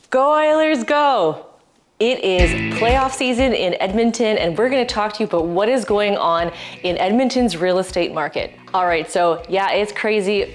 Go Oilers, go! It is playoff season in Edmonton, and we're going to talk to you about what is going on in Edmonton's real estate market. All right, so yeah, it's crazy.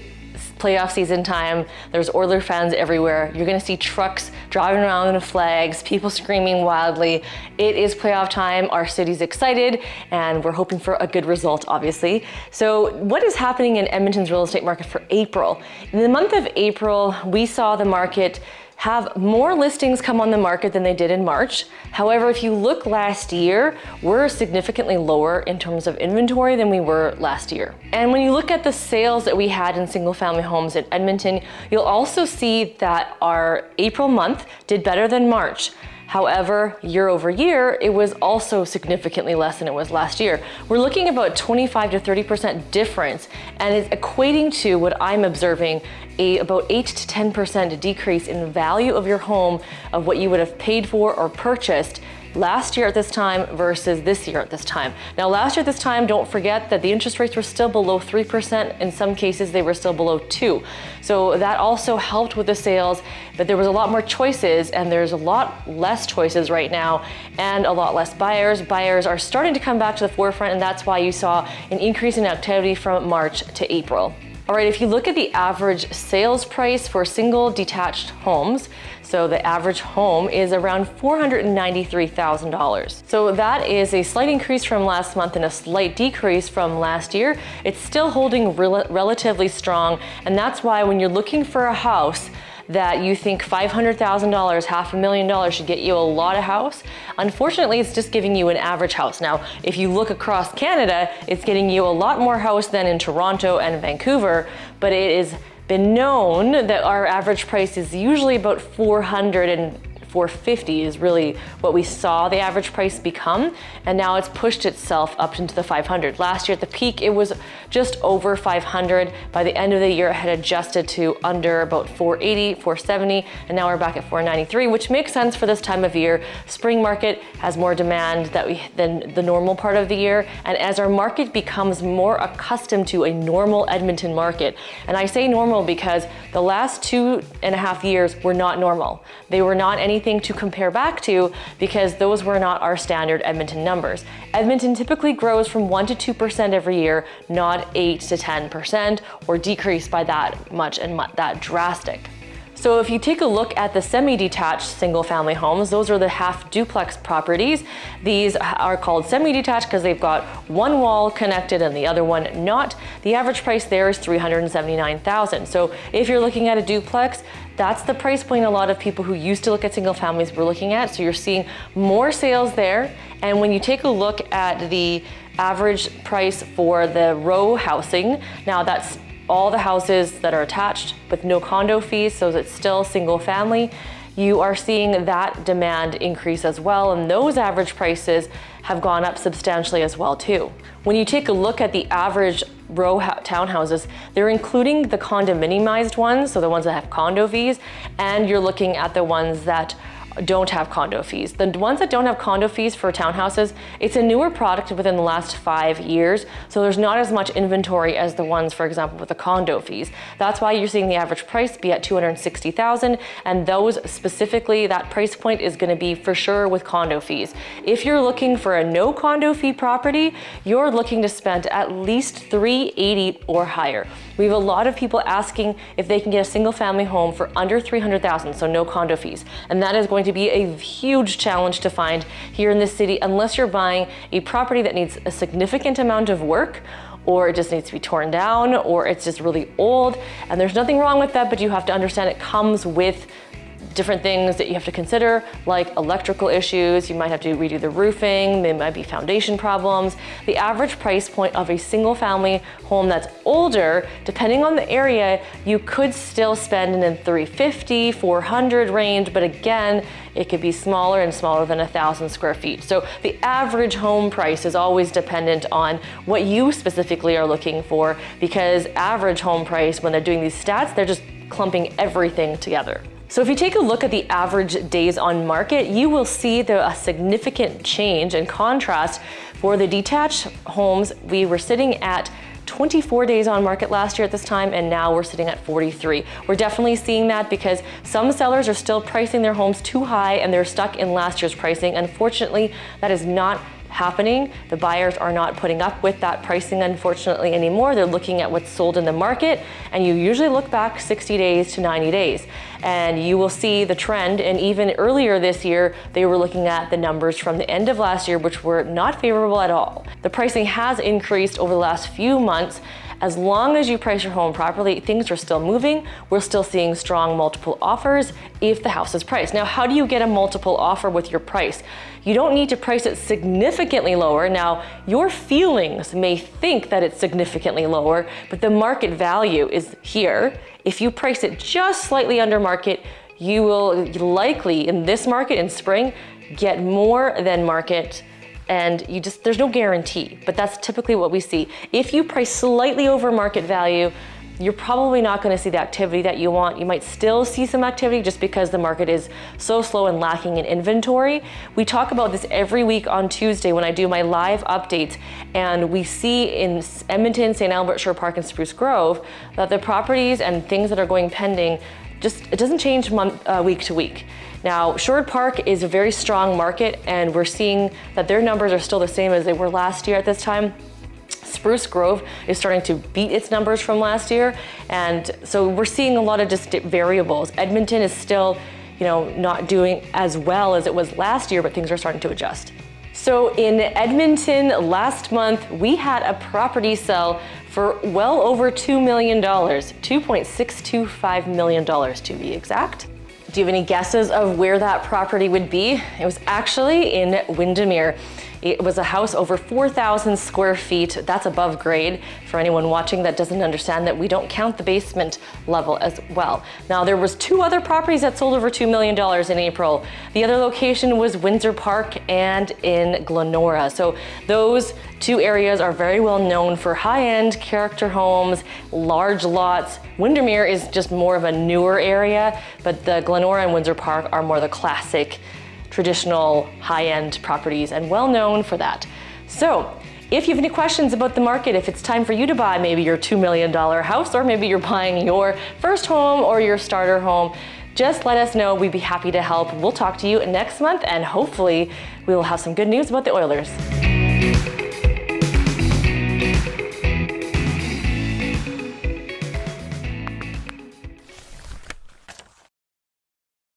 Playoff season time. There's Oilers fans everywhere. You're going to see trucks driving around with flags, people screaming wildly. It is playoff time. Our city's excited, and we're hoping for a good result, obviously. So what is happening in Edmonton's real estate market for April? In the month of April, we saw the market have more listings come on the market than they did in March. However, if you look last year, we're significantly lower in terms of inventory than we were last year. And when you look at the sales that we had in single family homes in Edmonton, you'll also see that our April month did better than March. However, year over year, it was also significantly less than it was last year. We're looking about 25 to 30% difference, and it's equating to what I'm observing, about 8 to 10% decrease in value of your home of what you would have paid for or purchased last year at this time versus this year at this time. Now, last year at this time, don't forget that the interest rates were still below 3%. In some cases, they were still below 2%. So that also helped with the sales, but there was a lot more choices, and there's a lot less choices right now and a lot less buyers. Buyers are starting to come back to the forefront, and that's why you saw an increase in activity from March to April. All right, if you look at the average sales price for single detached homes, so the average home is around $493,000. So that is a slight increase from last month and a slight decrease from last year. It's still holding relatively strong, and that's why when you're looking for a house that you think $500,000, $500,000 should get you a lot of house, unfortunately, it's just giving you an average house. Now, if you look across Canada, it's getting you a lot more house than in Toronto and Vancouver, but it has been known that our average price is usually about $400,000 and $450,000 is really what we saw the average price become, and now it's pushed itself up into the $500,000. Last year at the peak, it was just over $500,000. By the end of the year, it had adjusted to under about $480,000, $470,000, and now we're back at $493,000, which makes sense for this time of year. Spring market has more demand than the normal part of the year, and as our market becomes more accustomed to a normal Edmonton market, and I say normal because the last 2.5 years were not normal. They were not anything to compare back to because those were not our standard Edmonton numbers. Edmonton typically grows from 1 to 2% every year, not 8 to 10% or decrease by that much and that drastic. So if you take a look at the semi-detached single-family homes, those are the half-duplex properties. These are called semi-detached because they've got one wall connected and the other one not. The average price there is $379,000. So if you're looking at a duplex, that's the price point a lot of people who used to look at single families were looking at. So you're seeing more sales there. And when you take a look at the average price for the row housing, now that's all the houses that are attached with no condo fees, so it's still single family, you are seeing that demand increase as well, and those average prices have gone up substantially as well too. When you take a look at the average row townhouses, they're including the condominiumized ones, so the ones that have condo fees, and you're looking at the ones that don't have condo fees. The ones that don't have condo fees for townhouses, it's a newer product within the last 5 years, so there's not as much inventory as the ones, for example, with the condo fees. That's why you're seeing the average price be at $260,000, and those specifically, that price point is going to be for sure with condo fees. If you're looking for a no condo fee property, you're looking to spend at least $380,000 or higher. We have a lot of people asking if they can get a single family home for under $300,000, so no condo fees, and that is going to be a huge challenge to find here in this city unless you're buying a property that needs a significant amount of work, or it just needs to be torn down, or it's just really old. And there's nothing wrong with that, but you have to understand it comes with different things that you have to consider, like electrical issues. You might have to redo the roofing. There might be foundation problems. The average price point of a single family home that's older, depending on the area, you could still spend in the $350,000, $400,000 range, but again, it could be smaller and smaller than 1,000 square feet. So the average home price is always dependent on what you specifically are looking for, because average home price, when they're doing these stats, they're just clumping everything together. So if you take a look at the average days on market, you will see a significant change and contrast. For the detached homes, we were sitting at 24 days on market last year at this time, and now we're sitting at 43. We're definitely seeing that because some sellers are still pricing their homes too high and they're stuck in last year's pricing. Unfortunately, that is not happening. The buyers are not putting up with that pricing, unfortunately, anymore. They're looking at what's sold in the market, and you usually look back 60 days to 90 days, and you will see the trend. And even earlier this year, they were looking at the numbers from the end of last year, which were not favorable at all. The pricing has increased over the last few months. As long as you price your home properly, things are still moving. We're still seeing strong multiple offers if the house is priced. Now, how do you get a multiple offer with your price? You don't need to price it significantly lower. Now, your feelings may think that it's significantly lower, but the market value is here. If you price it just slightly under market, you will likely, in this market in spring, get more than market. And there's no guarantee, but that's typically what we see. If you price slightly over market value, you're probably not going to see the activity that you want. You might still see some activity just because the market is so slow and lacking in inventory. We talk about this every week on Tuesday when I do my live updates, and we see in Edmonton, St. Albert, Shore Park, and Spruce Grove that the properties and things that are going pending, it doesn't change week to week. Now, Shore Park is a very strong market, and we're seeing that their numbers are still the same as they were last year at this time. Spruce Grove is starting to beat its numbers from last year, and so we're seeing a lot of just variables. Edmonton is still, not doing as well as it was last year, but things are starting to adjust. So in Edmonton last month, we had a property sell for well over $2 million, $2.625 million to be exact. Do you have any guesses of where that property would be? It was actually in Windermere. It was a house over 4,000 square feet. That's above grade. For anyone watching that doesn't understand that, we don't count the basement level as well. Now, there was 2 other properties that sold over $2 million in April. The other location was Windsor Park and in Glenora. So those 2 areas are very well known for high-end character homes, large lots. Windermere is just more of a newer area, but the Glenora and Windsor Park are more the classic traditional high-end properties and well known for that. So if you have any questions about the market, if it's time for you to buy maybe your $2 million house, or maybe you're buying your first home or your starter home, just let us know. We'd be happy to help. We'll talk to you next month, and hopefully we will have some good news about the Oilers.